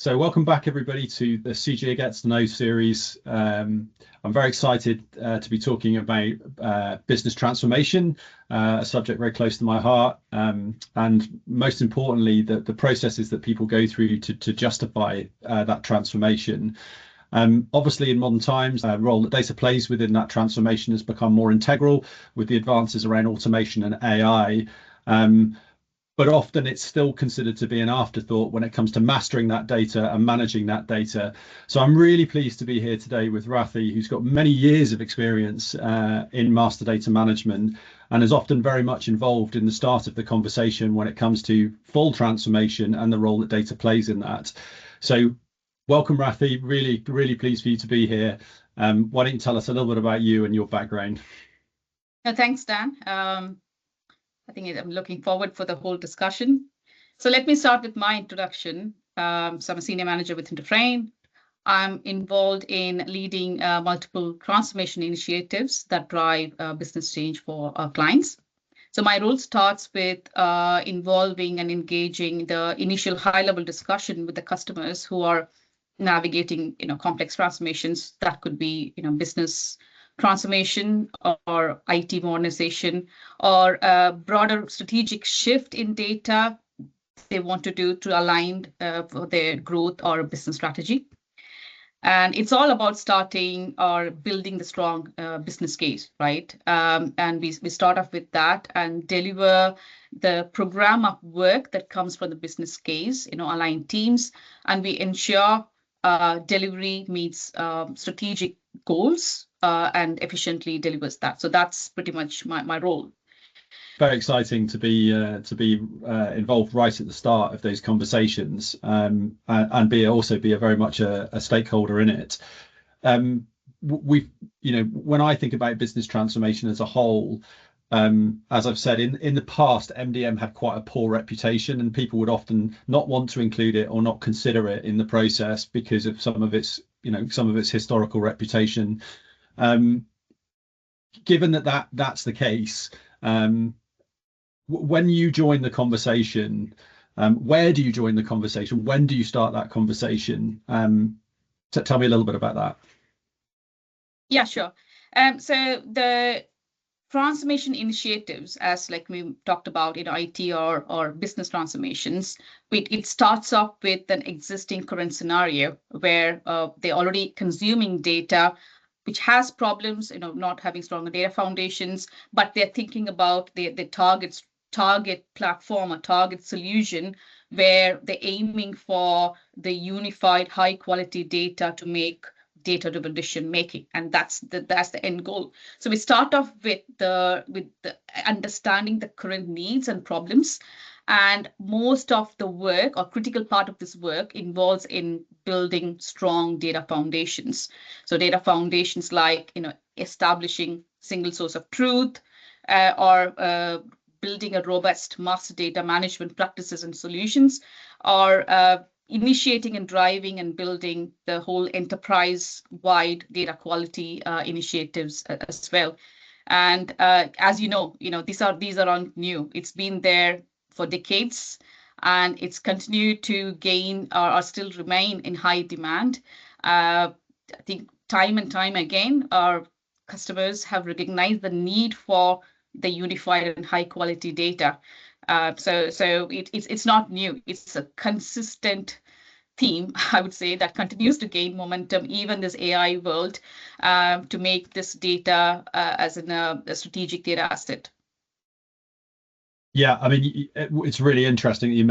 So welcome back, everybody, to the CGO Gets to Know series. I'm very excited to be talking about business transformation, a subject very close to my heart, and most importantly, the processes that people go through to justify that transformation. Obviously, in modern times, the role that data plays within that transformation has become more integral with the advances around automation and AI. But often it's still considered to be an afterthought when it comes to mastering that data and managing that data. So I'm really pleased to be here today with Rathi, who's got many years of experience in master data management and is often very much involved in the start of the conversation when it comes to full transformation and the role that data plays in that. So welcome, Rathi. Really, really pleased for you to be here. Why don't you tell us a little bit about you and your background? Thanks, Dan. I think I'm looking forward for the whole discussion. So let me start with my introduction. So I'm a senior manager within Dufrain. I'm involved in leading multiple transformation initiatives that drive business change for our clients. So my role starts with involving and engaging the initial high-level discussion with the customers who are navigating, complex transformations. That could be, business transformation or IT modernization or a broader strategic shift in data they want to do to align for their growth or business strategy. And it's all about starting or building the strong business case, right? And we start off with that and deliver the program of work that comes from the business case, align teams, and we ensure delivery meets strategic goals and efficiently delivers that. So that's pretty much my role. Very exciting to be involved right at the start of those conversations, and also be very much a stakeholder in it. When I think about business transformation as a whole, as I've said, in the past, MDM had quite a poor reputation, and people would often not want to include it or not consider it in the process because of some of its historical reputation. Given that's the case, when you join the conversation, where do you join the conversation? When do you start that conversation? Tell me a little bit about that. Yeah, sure. So the transformation initiatives, as like we talked about in IT or business transformations, it starts off with an existing current scenario where they're already consuming data which has problems, not having stronger data foundations, but they're thinking about the target platform or target solution where they're aiming for the unified high quality data to make data-driven decision making, and that's the end goal. So we start off with the understanding the current needs and problems, and most of the work or critical part of this work involves in building strong data foundations. So data foundations like establishing single source of truth, or building a robust master data management practices and solutions, or initiating and driving and building the whole enterprise-wide data quality initiatives as well. And as you know, these aren't new. It's been there for decades, and it's continued to gain or still remain in high demand. I think time and time again, our customers have recognized the need for the unified and high quality data. So it's not new. It's a consistent theme, I would say, that continues to gain momentum, even this AI world, to make this data as a strategic data asset. Yeah, I mean, it's really interesting that you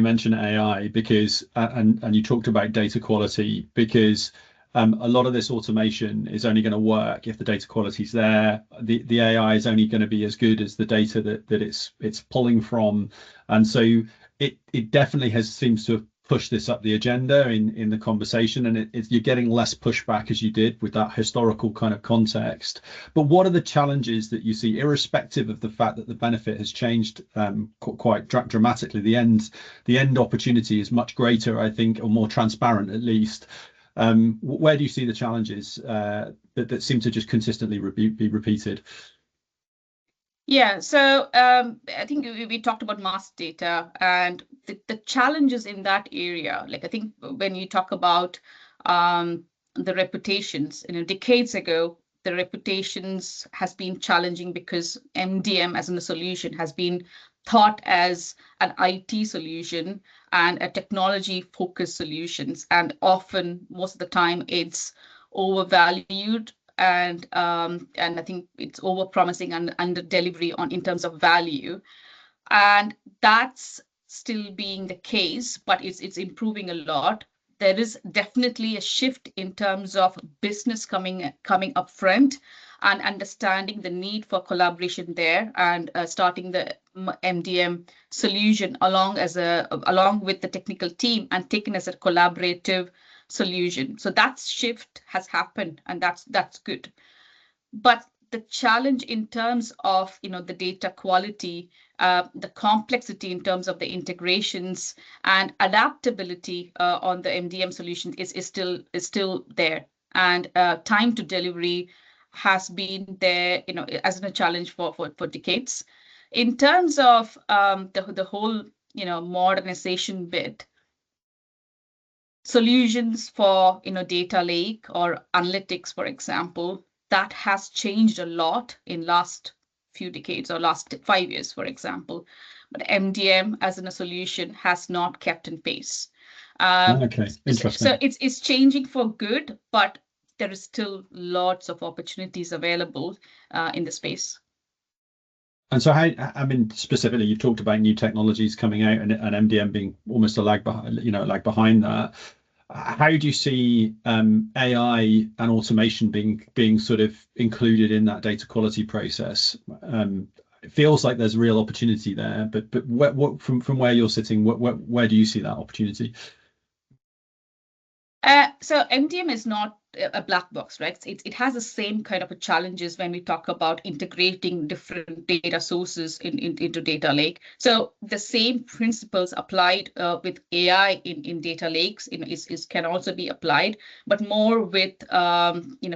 mention AI because and you talked about data quality, because a lot of this automation is only going to work if the data quality is there. The AI is only going to be as good as the data that it's pulling from, and so it definitely seems to have pushed this up the agenda in the conversation, and you're getting less pushback as you did with that historical kind of context. But what are the challenges that you see, irrespective of the fact that the benefit has changed quite dramatically? The end opportunity is much greater, I think, or more transparent at least. Where do you see the challenges that seem to just consistently be repeated? Yeah, so I think we talked about master data, and the challenges in that area, like I think when you talk about the reputations, decades ago, the reputations has been challenging because MDM as a solution has been thought as an IT solution and a technology focused solutions, and often most of the time it's overvalued, and I think it's over promising and under delivery on in terms of value, and that's still being the case, but it's improving a lot. There is definitely a shift in terms of business coming up front and understanding the need for collaboration there, and starting the MDM solution along with the technical team and taken as a collaborative solution. So that shift has happened, and that's good. But the challenge in terms of the data quality, the complexity in terms of the integrations and adaptability on the MDM solution is still there, and time to delivery has been there as a challenge for decades. In terms of the whole modernization bit, solutions for data lake or analytics, for example, that has changed a lot in last few decades or last 5 years, for example. But MDM as a solution has not kept in pace. Okay, interesting. So it's changing for good, but there is still lots of opportunities available in the space. And so, specifically, you've talked about new technologies coming out and MDM being almost a lag behind that. How do you see AI and automation being sort of included in that data quality process? It feels like there's real opportunity there, but what from where you're sitting, where do you see that opportunity? So MDM is not a black box, right? It has the same kind of challenges when we talk about integrating different data sources into data lake. So the same principles applied with AI in data lakes can also be applied, but more with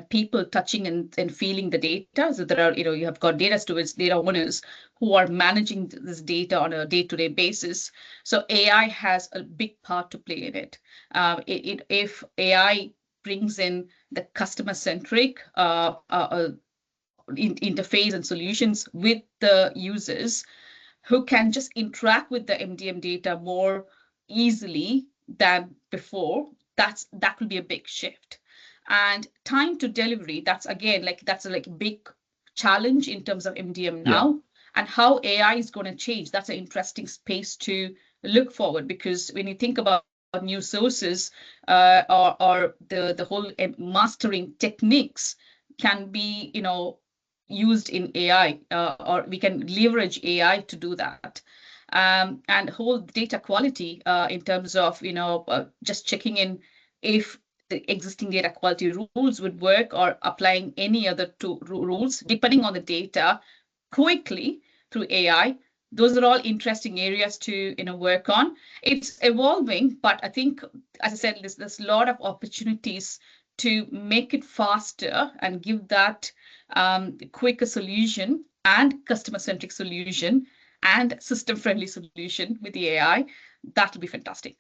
people touching and feeling the data. So there are you have got data stewards, data owners who are managing this data on a day-to-day basis. So AI has a big part to play in it. If AI brings in the customer-centric interface and solutions with the users who can just interact with the MDM data more easily than before, that will be a big shift. And time to delivery, that's a big challenge in terms of MDM now. Yeah. And how AI is going to change, that's an interesting space to look forward, because when you think about new sources or the whole mastering techniques can be used in AI, or we can leverage AI to do that. And whole data quality in terms of just checking in if the existing data quality rules would work, or applying any other rules depending on the data quickly through AI. Those are all interesting areas to work on. It's evolving, but I think, as I said, there's a lot of opportunities to make it faster and give that quicker solution and customer-centric solution and system-friendly solution with the AI. That'll be fantastic.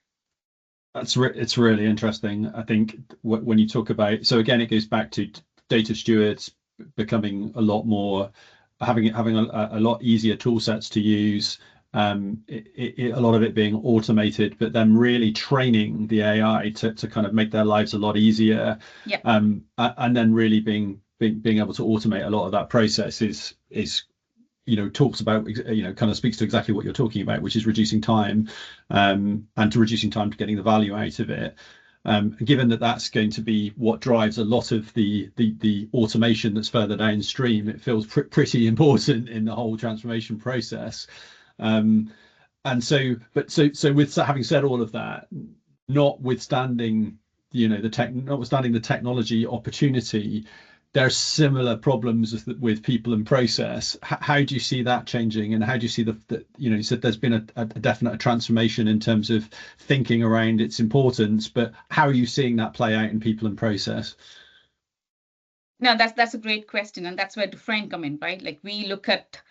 It's really interesting. I think when you talk about, so again, it goes back to data stewards becoming a lot more, having a lot easier tool sets to use, a lot of it being automated, but then really training the AI to kind of make their lives a lot easier. Yeah. And then really being able to automate a lot of that process is talks about, kind of speaks to exactly what you're talking about, which is reducing time, and to reducing time to getting the value out of it. Given that that's going to be what drives a lot of the automation that's further downstream, it feels pretty important in the whole transformation process. And so with having said all of that, notwithstanding the technology opportunity, there are similar problems with people and process. How do you see that changing, and how do you see you said there's been a definite transformation in terms of thinking around its importance, but how are you seeing that play out in people and process? No, that's a great question, and that's where Dufrain come in, right? Like we look at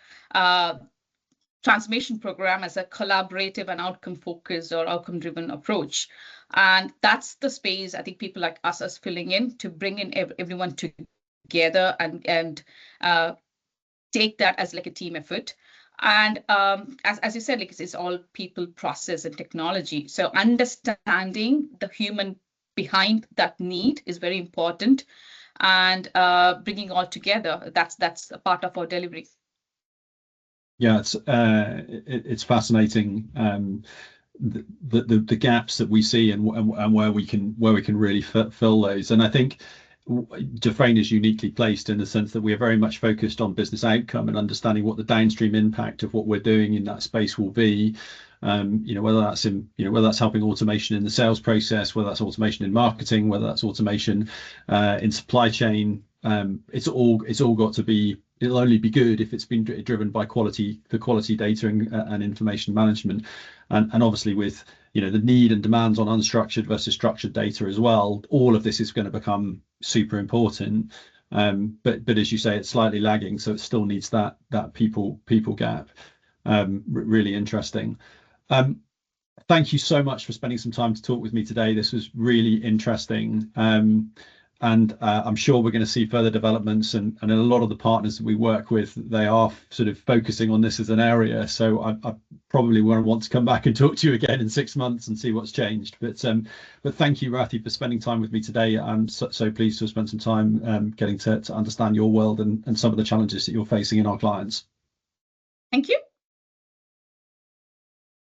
transformation program as a collaborative and outcome focused or outcome driven approach. And that's the space I think people like us are filling in to bring in everyone together and take that as like a team effort. And as you said, like it's all people, process, and technology. So understanding the human behind that need is very important, and bringing all together, that's a part of our delivery. Yeah, it's fascinating, the gaps that we see and where we can really fill those. And I think Dufrain is uniquely placed in the sense that we are very much focused on business outcome and understanding what the downstream impact of what we're doing in that space will be. Whether that's helping automation in the sales process, whether that's automation in marketing, whether that's automation in supply chain. It's all got to be. It'll only be good if it's been driven by the quality data and information management, and obviously with the need and demands on unstructured versus structured data as well. All of this is going to become super important, but as you say, it's slightly lagging, so it still needs that people gap. Really interesting. Thank you so much for spending some time to talk with me today. This was really interesting. And I'm sure we're going to see further developments, and a lot of the partners that we work with, they are sort of focusing on this as an area. So I probably won't want to come back and talk to you again in 6 months and see what's changed. But thank you, Rathi, for spending time with me today. I'm so pleased to have spent some time getting to understand your world and some of the challenges that you're facing in our clients. Thank you.